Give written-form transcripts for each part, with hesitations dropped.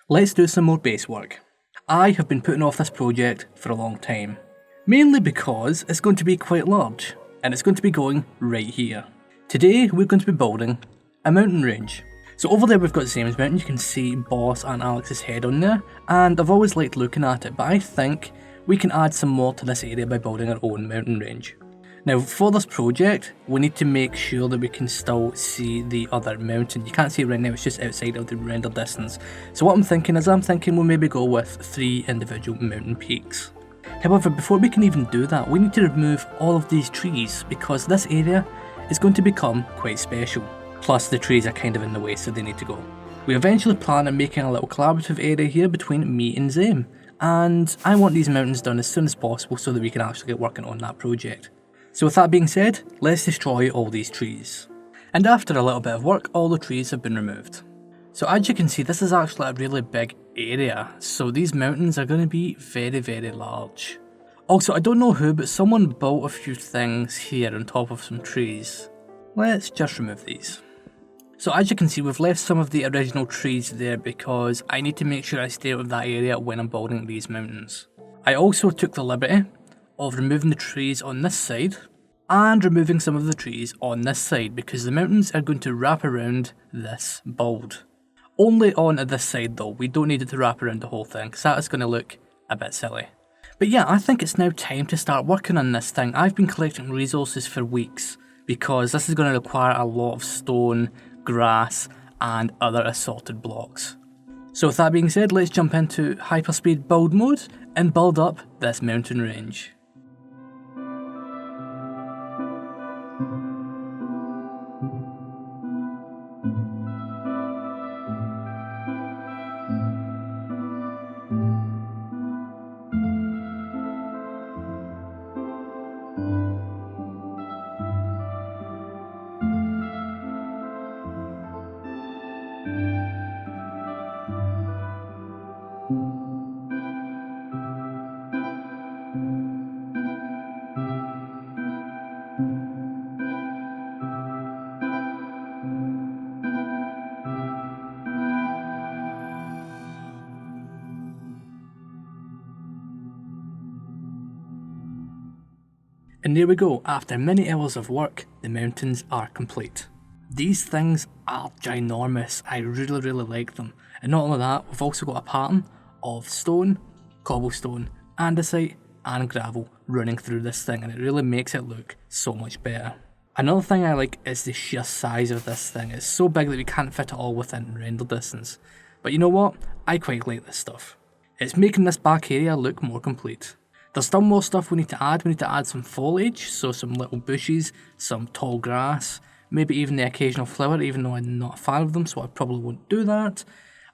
Let's do some more base work. I have been putting off this project for a long time, mainly because it's going to be quite large, and it's going to be going right here. Today we're going to be building a mountain range. So over there we've got Zame's mountain. You can see Boss and Alex's head on there, and I've always liked looking at it, but I think we can add some more to this area by building our own mountain range. Now for this project, we need to make sure that we can still see the other mountain. You can't see it right now, it's just outside of the render distance. So what I'm thinking is we'll maybe go with 3 individual mountain peaks. However, before we can even do that, we need to remove all of these trees because this area is going to become quite special. Plus the trees are kind of in the way, so they need to go. We eventually plan on making a little collaborative area here between me and Zame, and I want these mountains done as soon as possible so that we can actually get working on that project. So with that being said, let's destroy all these trees. And after a little bit of work, all the trees have been removed. So as you can see, this is actually a really big area, so these mountains are going to be very, very large. Also, I don't know who, but someone built a few things here on top of some trees. Let's just remove these. So as you can see, we've left some of the original trees there because I need to make sure I stay out of that area when I'm building these mountains. I also took the liberty of removing the trees on this side and removing some of the trees on this side because the mountains are going to wrap around this build. Only on this side though, we don't need it to wrap around the whole thing because that is going to look a bit silly. But yeah, I think it's now time to start working on this thing. I've been collecting resources for weeks because this is going to require a lot of stone, grass and other assorted blocks. So with that being said, let's jump into hyperspeed build mode and build up this mountain range. And there we go, after many hours of work, the mountains are complete. These things are ginormous, I really like them. And not only that, we've also got a pattern of stone, cobblestone, andesite and gravel running through this thing, and it really makes it look so much better. Another thing I like is the sheer size of this thing. It's so big that we can't fit it all within render distance. But you know what? I quite like this stuff. It's making this back area look more complete. There's still more stuff we need to add. We need to add some foliage, so some little bushes, some tall grass, maybe even the occasional flower, even though I'm not a fan of them, so I probably won't do that.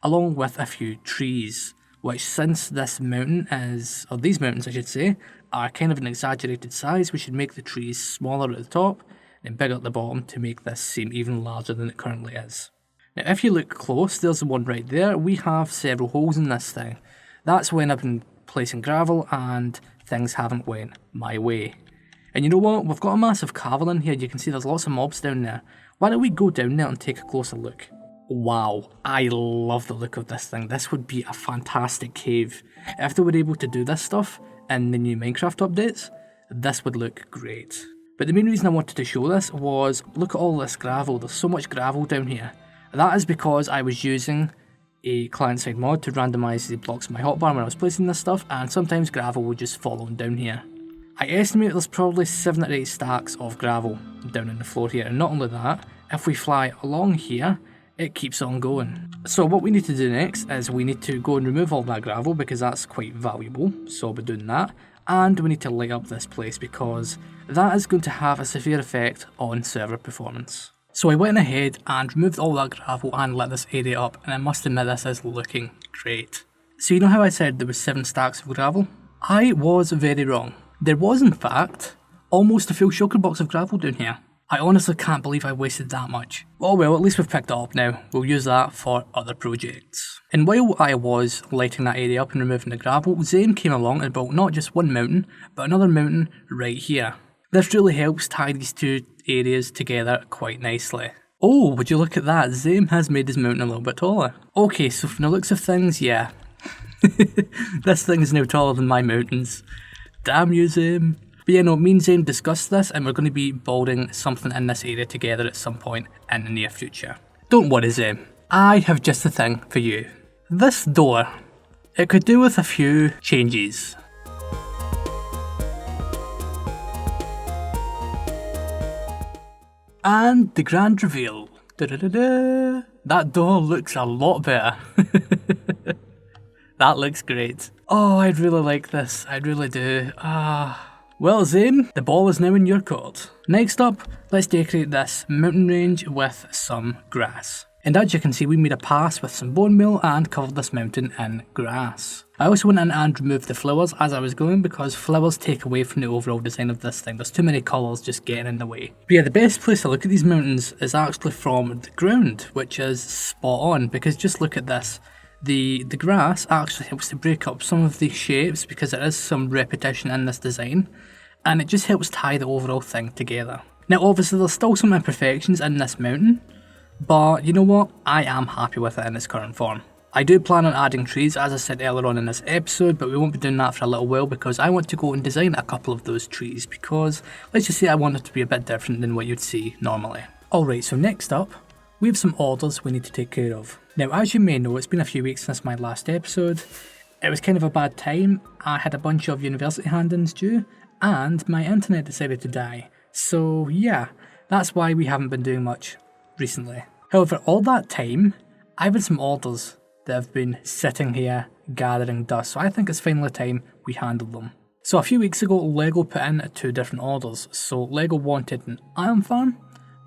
Along with a few trees, which since this mountain is, or these mountains I should say, are kind of an exaggerated size, we should make the trees smaller at the top and bigger at the bottom to make this seem even larger than it currently is. Now if you look close, there's the one right there. We have several holes in this thing. That's when I've been placing gravel and things haven't went my way. And you know what? We've got a massive cavern in here. You can see there's lots of mobs down there. Why don't we go down there and take a closer look? Wow, I love the look of this thing. This would be a fantastic cave. If they were able to do this stuff in the new Minecraft updates, this would look great. But the main reason I wanted to show this was, look at all this gravel. There's so much gravel down here. That is because I was using a client-side mod to randomise the blocks in my hotbar when I was placing this stuff, and sometimes gravel would just fall on down here. I estimate there's probably 7 or 8 stacks of gravel down in the floor here, and not only that, if we fly along here, it keeps on going. So what we need to do next is we need to go and remove all that gravel because that's quite valuable, so I'll be doing that, and we need to light up this place because that is going to have a severe effect on server performance. So I went ahead and removed all that gravel and lit this area up, and I must admit this is looking great. So you know how I said there was 7 stacks of gravel? I was very wrong. There was in fact almost a full shulker box of gravel down here. I honestly can't believe I wasted that much. Oh well, at least we've picked it up now. We'll use that for other projects. And while I was lighting that area up and removing the gravel, Zame came along and built not just one mountain, but another mountain right here. This really helps tie these two areas together quite nicely. Oh, would you look at that? Zame has made his mountain a little bit taller. Okay, so from the looks of things, yeah. This thing is now taller than my mountains. Damn you, Zame. But yeah, no, me and Zame discussed this and we're going to be building something in this area together at some point in the near future. Don't worry, Zame. I have just the thing for you. This door, it could do with a few changes. And the grand reveal. Da-da-da-da. That door looks a lot better. That looks great. Oh, I really like this. I really do. Well, Zane, the ball is now in your court. Next up, let's decorate this mountain range with some grass. And as you can see, we made a pass with some bone meal and covered this mountain in grass. I also went in and removed the flowers as I was going because flowers take away from the overall design of this thing. There's too many colours just getting in the way. But yeah, the best place to look at these mountains is actually from the ground, which is spot on because just look at this. The grass actually helps to break up some of the shapes because there is some repetition in this design and it just helps tie the overall thing together. Now obviously there's still some imperfections in this mountain, but you know what, I am happy with it in its current form. I do plan on adding trees as I said earlier on in this episode, but we won't be doing that for a little while because I want to go and design a couple of those trees because let's just say I want it to be a bit different than what you'd see normally. Alright, so next up, we have some orders we need to take care of. Now as you may know, it's been a few weeks since my last episode. It was kind of a bad time. I had a bunch of university hand-ins due and my internet decided to die. So yeah, that's why we haven't been doing much recently. However, all that time, I've had some orders that have been sitting here gathering dust, so I think it's finally time we handle them. So a few weeks ago, LEGO put in 2 different orders. So LEGO wanted an iron farm,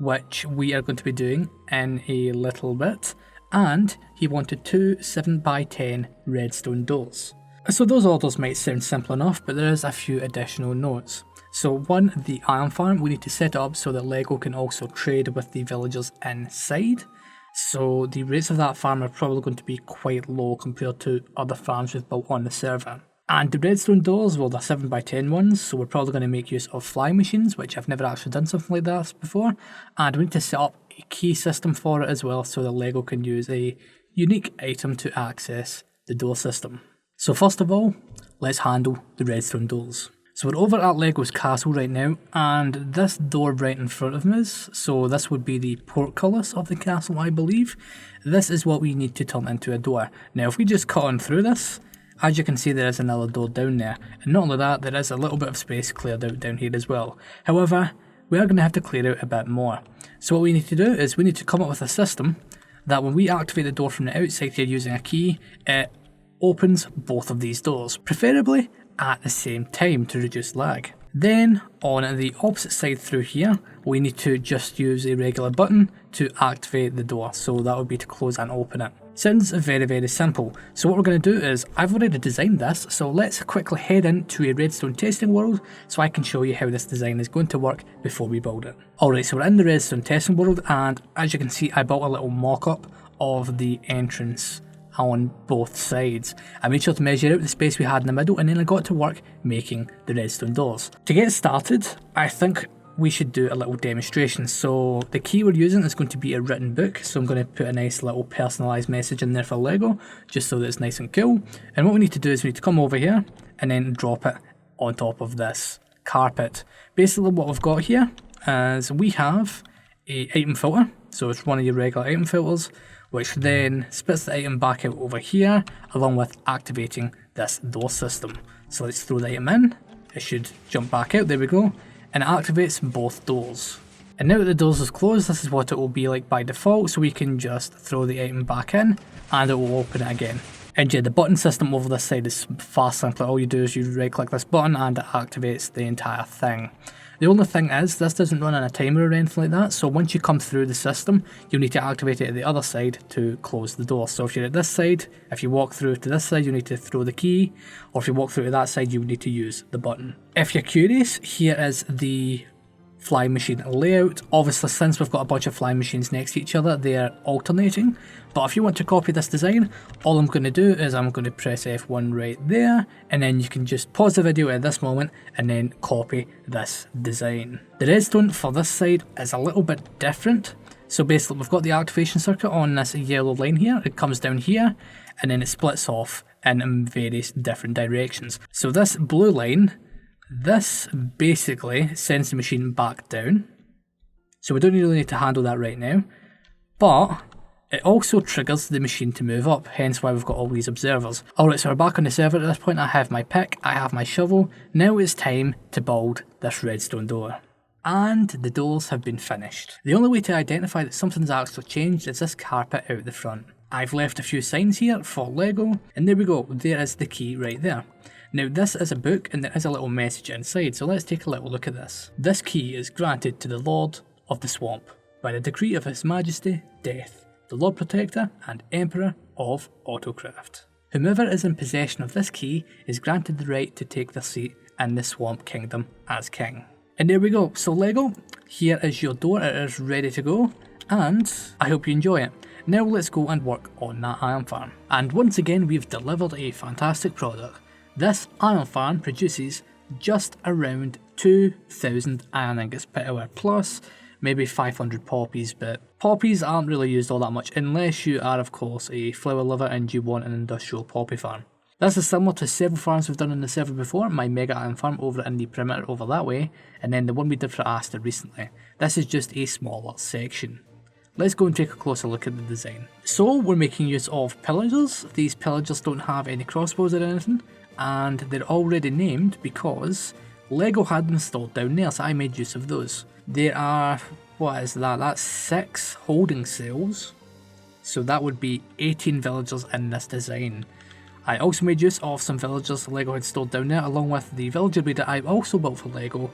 which we are going to be doing in a little bit, and he wanted 2 7x10 redstone doors. So those orders might sound simple enough, but there is a few additional notes. So one, the iron farm, we need to set it up so that LEGO can also trade with the villagers inside. So the rates of that farm are probably going to be quite low compared to other farms we've built on the server. And the redstone doors, well, they're 7x10 ones, so we're probably going to make use of flying machines, which I've never actually done something like that before. And we need to set up a key system for it as well so that LEGO can use a unique item to access the door system. So first of all, let's handle the redstone doors. So we're over at LEGO's castle right now, and this door right in front of me, so this would be the portcullis of the castle I believe, this is what we need to turn into a door. Now if we just cut on through this, as you can see there is another door down there, and not only that, there is a little bit of space cleared out down here as well. However, we are going to have to clear out a bit more. So what we need to do is we need to come up with a system that when we activate the door from the outside here using a key, it opens both of these doors, preferably at the same time to reduce lag. Then on the opposite side through here, we need to just use a regular button to activate the door, so that would be to close and open it. Sounds very simple. So what we're going to do is, I've already designed this, so let's quickly head into a redstone testing world so I can show you how this design is going to work before we build it. Alright, so we're in the redstone testing world, and as you can see I built a little mock-up of the entrance on both sides. I made sure to measure out the space we had in the middle, and then I got to work making the redstone doors. To get started, I think we should do a little demonstration. So the key we're using is going to be a written book, so I'm going to put a nice little personalised message in there for LEGO, just so that it's nice and cool. And what we need to do is we need to come over here and then drop it on top of this carpet. Basically what we've got here is we have a item filter, so it's one of your regular item filters, which then spits the item back out over here, along with activating this door system. So let's throw the item in, it should jump back out, there we go, and it activates both doors. And now that the doors is closed, this is what it will be like by default, so we can just throw the item back in, and it will open it again. And yeah, the button system over this side is far simpler. All you do is you right click this button and it activates the entire thing. The only thing is, this doesn't run on a timer or anything like that, so once you come through the system, you'll need to activate it at the other side to close the door. So if you're at this side, if you walk through to this side, you need to throw the key, or if you walk through to that side, you would need to use the button. If you're curious, here is the flying machine layout. Obviously, since we've got a bunch of flying machines next to each other, they're alternating. But if you want to copy this design, all I'm going to do is I'm going to press F1 right there, and then you can just pause the video at this moment and then copy this design. The redstone for this side is a little bit different. So basically we've got the activation circuit on this yellow line here. It comes down here and then it splits off in various different directions. So this blue line, this basically sends the machine back down. So we don't really need to handle that right now. But it also triggers the machine to move up, hence why we've got all these observers. Alright, so we're back on the server at this point. I have my pick, I have my shovel. Now it's time to build this redstone door. And the doors have been finished. The only way to identify that something's actually changed is this carpet out the front. I've left a few signs here for Lego, and there we go, there is the key right there. Now this is a book and there is a little message inside, so let's take a little look at this. This key is granted to the Lord of the Swamp by the decree of His Majesty, Death, the Lord Protector and Emperor of AutoCraft. Whomever is in possession of this key is granted the right to take their seat in the Swamp Kingdom as king. And there we go, so Lego, here is your door, it is ready to go, and I hope you enjoy it. Now let's go and work on that iron farm. And once again we've delivered a fantastic product. This iron farm produces just around 2,000 iron ingots per hour, plus maybe 500 poppies, but poppies aren't really used all that much unless you are of course a flower lover and you want an industrial poppy farm. This is similar to several farms we've done in the server before, my mega iron farm over in the perimeter over that way, and then the one we did for Asta recently. This is just a smaller section. Let's go and take a closer look at the design. So we're making use of pillagers. These pillagers don't have any crossbows or anything, and they're already named because Lego had them installed down there, so I made use of those. There are, what is that? That's 6 holding cells, so that would be 18 villagers in this design. I also made use of some villagers Lego had stored down there, along with the villager breeder I also built for Lego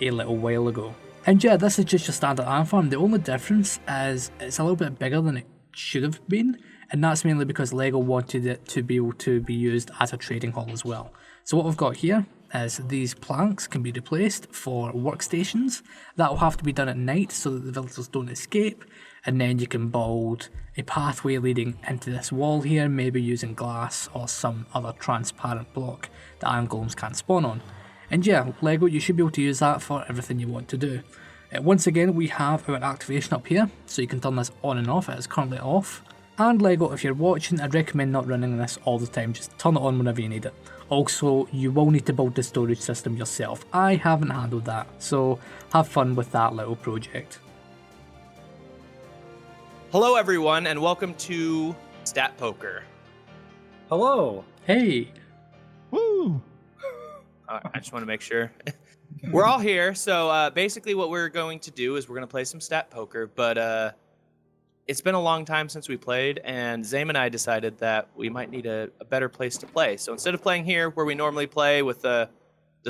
a little while ago. And yeah, this is just your standard iron farm. The only difference is it's a little bit bigger than it should have been, and that's mainly because Lego wanted it to be able to be used as a trading hall as well. So what we've got here is these planks can be replaced for workstations. That will have to be done at night so that the villagers don't escape, and then you can build a pathway leading into this wall here, maybe using glass or some other transparent block that iron golems can't spawn on. And yeah, Lego, you should be able to use that for everything you want to do. Once again, we have our activation up here, so you can turn this on and off. It is currently off. And Lego, if you're watching, I'd recommend not running this all the time, just turn it on whenever you need it. Also, you will need to build the storage system yourself. I haven't handled that, so have fun with that little project. Hello everyone, and welcome to Stat Poker. Hello. Hey! Woo! I just want to make sure. We're all here, so basically what we're going to do is we're going to play some Stat Poker, but it's been a long time since we played, and Zame and I decided that we might need a better place to play. So instead of playing here where we normally play with the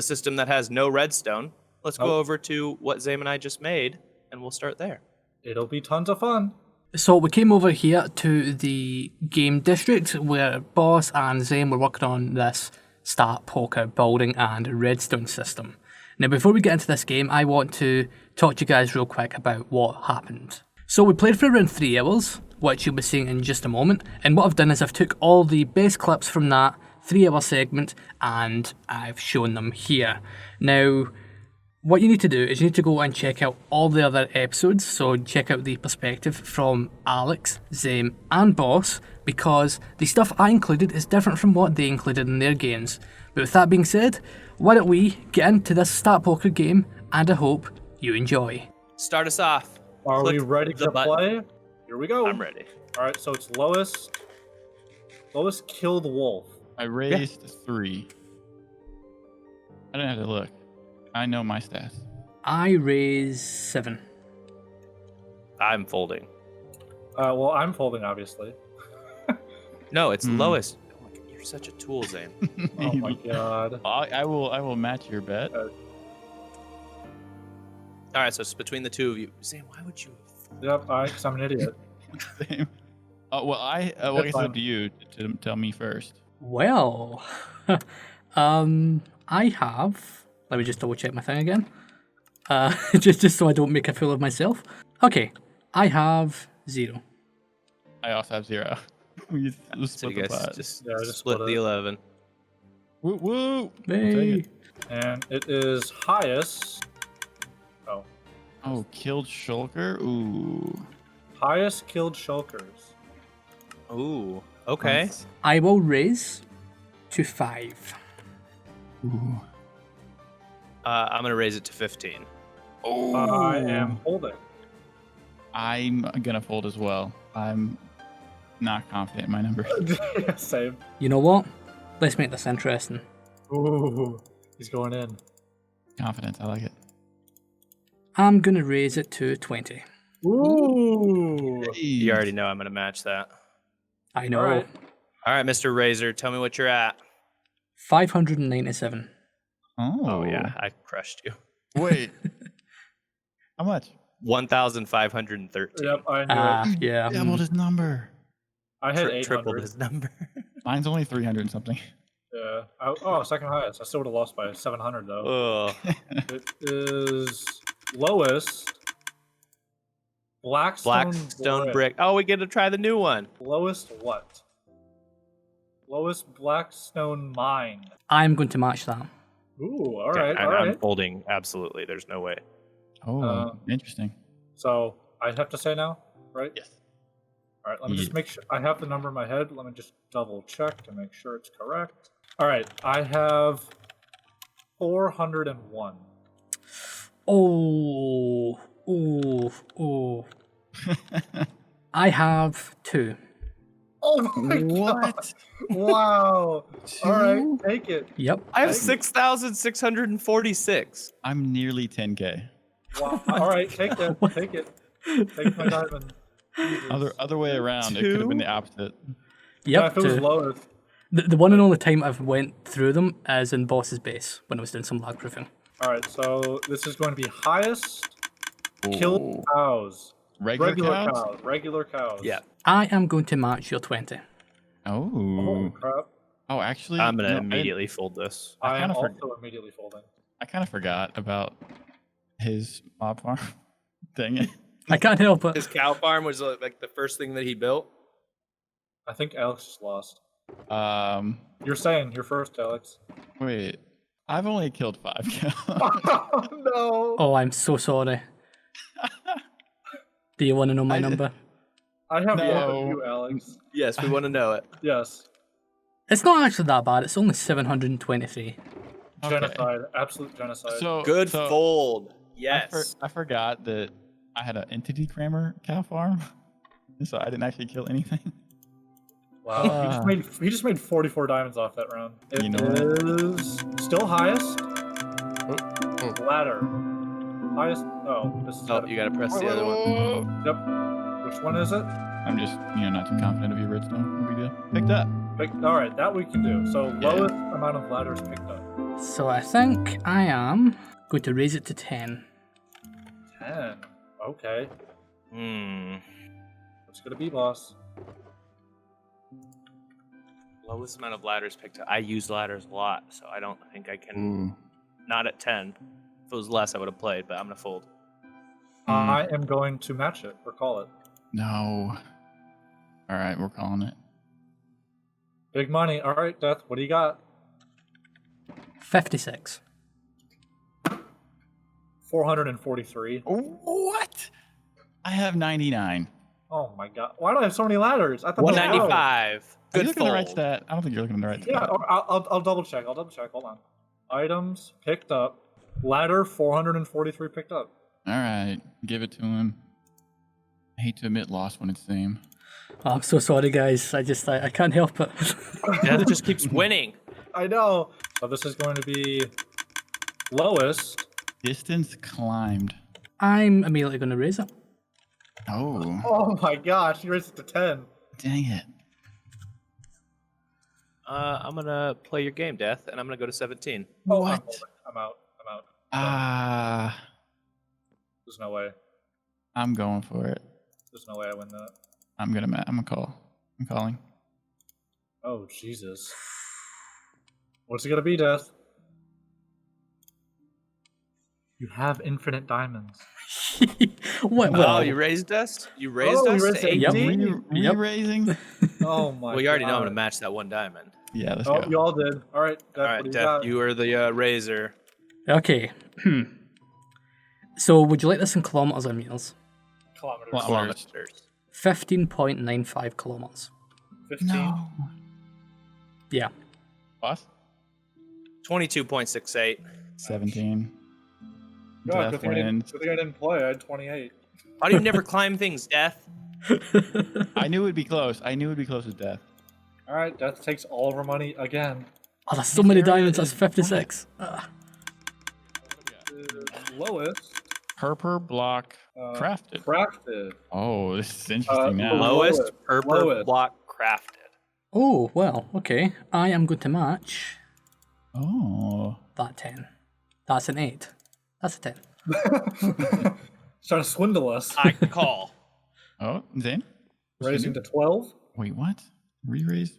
system that has no redstone, let's go over to what Zame and I just made, and we'll start there. It'll be tons of fun. So we came over here to the game district where Boss and Zane were working on this Stat Poker building and redstone system. Now before we get into this game, I want to talk to you guys real quick about what happened. So we played for around 3 hours, which you'll be seeing in just a moment, and what I've done is I've took all the best clips from that 3-hour segment and I've shown them here. Now, what you need to do is you need to go and check out all the other episodes, so check out the perspective from Alex, Zame and Boss, because the stuff I included is different from what they included in their games. But with that being said, why don't we get into this Stat Poker game, and I hope you enjoy. Start us off. Are Click we ready to button. play? Here we go. I'm ready. All right, so it's Lois. Lois killed wolf. I raised 3. I didn't have to look. I know my stats. I raise 7. I'm folding. Well, I'm folding, obviously. No, it's Lois. Oh my God, you're such a tool, Zane. Oh my god. I will match your bet. All right, so it's between the two of you. Zane, why would you? Yep, because I'm an idiot. Same. Well, I guess it's up to you to tell me first. Well, I have... Let me just double check my thing again. Just so I don't make a fool of myself. Okay, I have 0. I also have 0. We So split you the guys pot. just Yeah, I just split split the it. 11. Woo woo! I'll Hey. take it. And it is highest. Oh. Oh, killed Shulker? Ooh. highest killed shulkers. Ooh. Okay. I will raise to 5. Ooh. I'm gonna raise it to 15. Oh. I am holding. I'm gonna fold as well. I'm not confident in my numbers. Yeah, same. You know what? Let's make this interesting. Ooh, he's going in. Confidence, I like it. I'm going to raise it to 20. Ooh. You already know I'm gonna match that. I know. All right. All right, Mr. Razor, tell me what you're at. 597. Oh yeah, I crushed you. Wait. How much? 1,513. Yep, I knew it. Yeah. Doubled his number. I had 800. Tripled his number. Mine's only 300 and something. Yeah. Second highest. I still would have lost by 700 though. Oh, It is lowest. Blackstone brick. Oh, we get to try the new one. Lowest what? Lowest Blackstone mine. I'm going to match that. Ooh, all Okay, right, and all right. I'm folding. Absolutely, there's no way. Oh, interesting. So I have to say now, right? Yes. All right, let me just make sure I have the number in my head. Let me just double check to make sure it's correct. All right, I have 401. Oh. I have 2. Oh my god! Wow! All right, take it. Yep. I have 6,646. I'm nearly 10K. Wow! All right, take that. Take it. Take my diamond. Jesus. Other way around, it could have been the opposite. Yeah, Yep. if it was 2. lowest. The one and only time I've went through them is in Boss's base when I was doing some lag proofing. All right, so this is going to be highest killed cows. Regular cows? Regular cows. Yeah, I am going to match your 20. Oh Oh. crap! Oh, actually, I'm gonna no, immediately fold this. I am kinda also immediately folding. I kind of forgot about his mob farm. Dang it. I can't help His it. cow farm was like the first thing that he built. I think Alex just lost. Um, You're first, Alex. wait. I've only killed 5 cows. Oh no! Oh, I'm so sorry. Do you want to know my I- number? I have No. more than you, Alex. Yes, we want to know it. Yes. It's not actually that bad. It's only 723. Okay. Genocide. Absolute genocide. Good so fold. I, Yes. I forgot that I had an entity crammer cow farm, so I didn't actually kill anything. Wow. He just made 44 diamonds off that round. It You know is still highest. Oh. Ladder. Highest. Oh, this is. Oh, you gotta press the other one. Yep. Which one is it? I'm just, not too confident of your redstone. No big deal. Picked up. All right, that we can do. So Yeah. lowest amount of ladders picked up. So I think I am going to raise it to 10. 10. Okay. Hmm. What's gonna be, boss? Lowest amount of ladders picked up. I use ladders a lot, so I don't think I can. Ooh. Not at 10. If it was less, I would have played, but I'm gonna fold. I am going to match it or call it. No. All right, we're calling it. Big money. All right, Death. What do you got? 56. 443. What? I have 99. Oh my god! Why do I have so many ladders? I thought 195. Are you Good looking at the right fold. stat? I don't think you're looking at the right stat. Yeah, I'll double check. Hold on. Items picked up. Ladder 443 picked up. All right, give it to him. I hate to admit loss when it's same. Oh, I'm so sorry, guys. I can't help it. Death just keeps winning. I know. So this is going to be lowest. Distance climbed. I'm immediately going to raise it. Oh, Oh my gosh, he raised it to 10. dang it. I'm gonna play your game, Death, and I'm gonna go to 17. Oh, What? I'm out. Ah, There's no way. I'm going for it. There's no way I win that. I'm gonna call. I'm calling. Oh Jesus. What's it gonna be, Death? You have infinite diamonds. What? Oh, Well, you raised us? You raised us we raised to it. 18? Yep. Yep. Re-raising? Oh my. Well, you already know I'm God. gonna match that one diamond. Yeah, let's Oh, go. you all did. All right, Death. All what right, do you Death, got? you are the razor. okay. So would you like this in kilometers or meters? Kilometers. Kilometers. Kilometers. 15.95 kilometers. 15. No. Yeah. Boss? 22.68. 17. God, Death good thing I wins. didn't play. I had 28. Why do you never climb things, Death? I knew it'd be close. I knew it'd be close with death. All right, Death takes all of our money again. Oh, there's so many This area diamonds, that's is 56. Lowest. Purper block crafted. Crafted. Oh, this is interesting now. Lowest Lowest. purple Lowest. block crafted. Oh, well, okay. I am going to match Oh. that 10. That's an 8. That's a 10. He's trying to swindle us. I call. Oh, Zane? Raising to 12. Wait, what? Re-raise?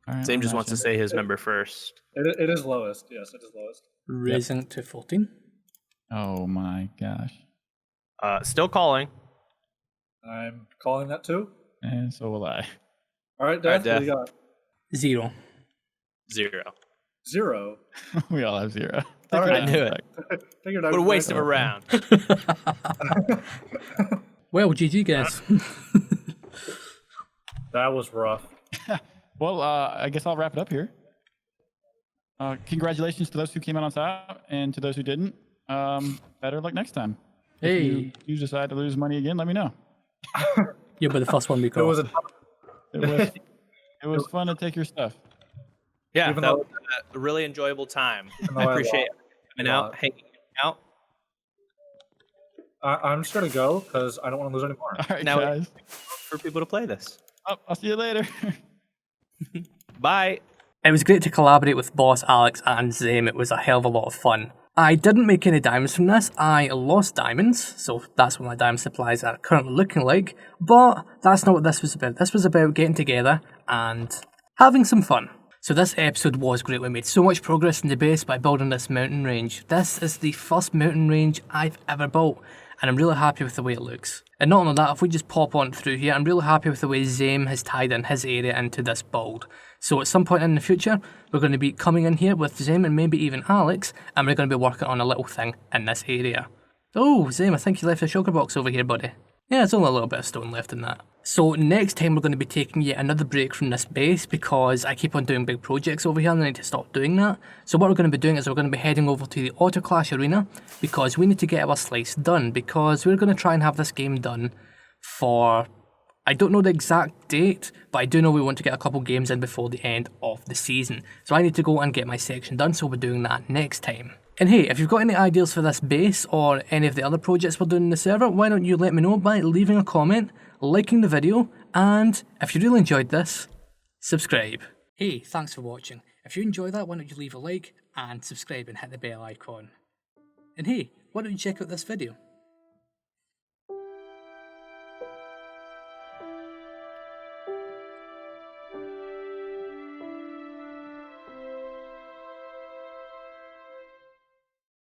All right, Zane I'll just match wants to it. say his number first. It is lowest. Yes, it is lowest. Raising to 14. Oh my gosh. Still calling. I'm calling that too. And so will I. All right, Death, Death. what do you got? 0. 0. 0. We all have 0. All right. I knew it. Figured I What a would waste of win. a round. Well, GG guys. That was rough. Well, I guess I'll wrap it up here. Congratulations to those who came out on top, and to those who didn't. Better luck next time. Hey, If you decide to lose money again, let me know. you'll be the first one we It call. was a It was fun to take your stuff. Yeah, Even that though- was a really enjoyable time. though I I appreciate lost coming a out, lot. hanging out. I'm just gonna go because I don't want to lose anymore. All right, Now- guys. For people to play this. Oh, I'll see you later. Bye. It was great to collaborate with Boss, Alex, and Zame. It was a hell of a lot of fun. I didn't make any diamonds from this. I lost diamonds, so that's what my diamond supplies are currently looking like. But that's not what this was about. This was about getting together and having some fun. So this episode was great. We made so much progress in the base by building this mountain range. This is the first mountain range I've ever built, and I'm really happy with the way it looks. And not only that, if we just pop on through here, I'm really happy with the way Zame has tied in his area into this build. So at some point in the future, we're going to be coming in here with Zame and maybe even Alex, and we're going to be working on a little thing in this area. Oh, Zame, I think you left a sugar box over here, buddy. Yeah, there's only a little bit of stone left in that. So next time we're going to be taking yet another break from this base because I keep on doing big projects over here and I need to stop doing that. So what we're going to be doing is we're going to be heading over to the AutoCraft arena because we need to get our slice done because we're going to try and have this game done for... I don't know the exact date, but I do know we want to get a couple games in before the end of the season. So I need to go and get my section done, so we're doing that next time. And hey, if you've got any ideas for this base or any of the other projects we're doing in the server, why don't you let me know by leaving a comment, liking the video, and if you really enjoyed this, subscribe. Hey, thanks for watching. If you enjoyed that, why don't you leave a like and subscribe and hit the bell icon. And hey, why don't you check out this video?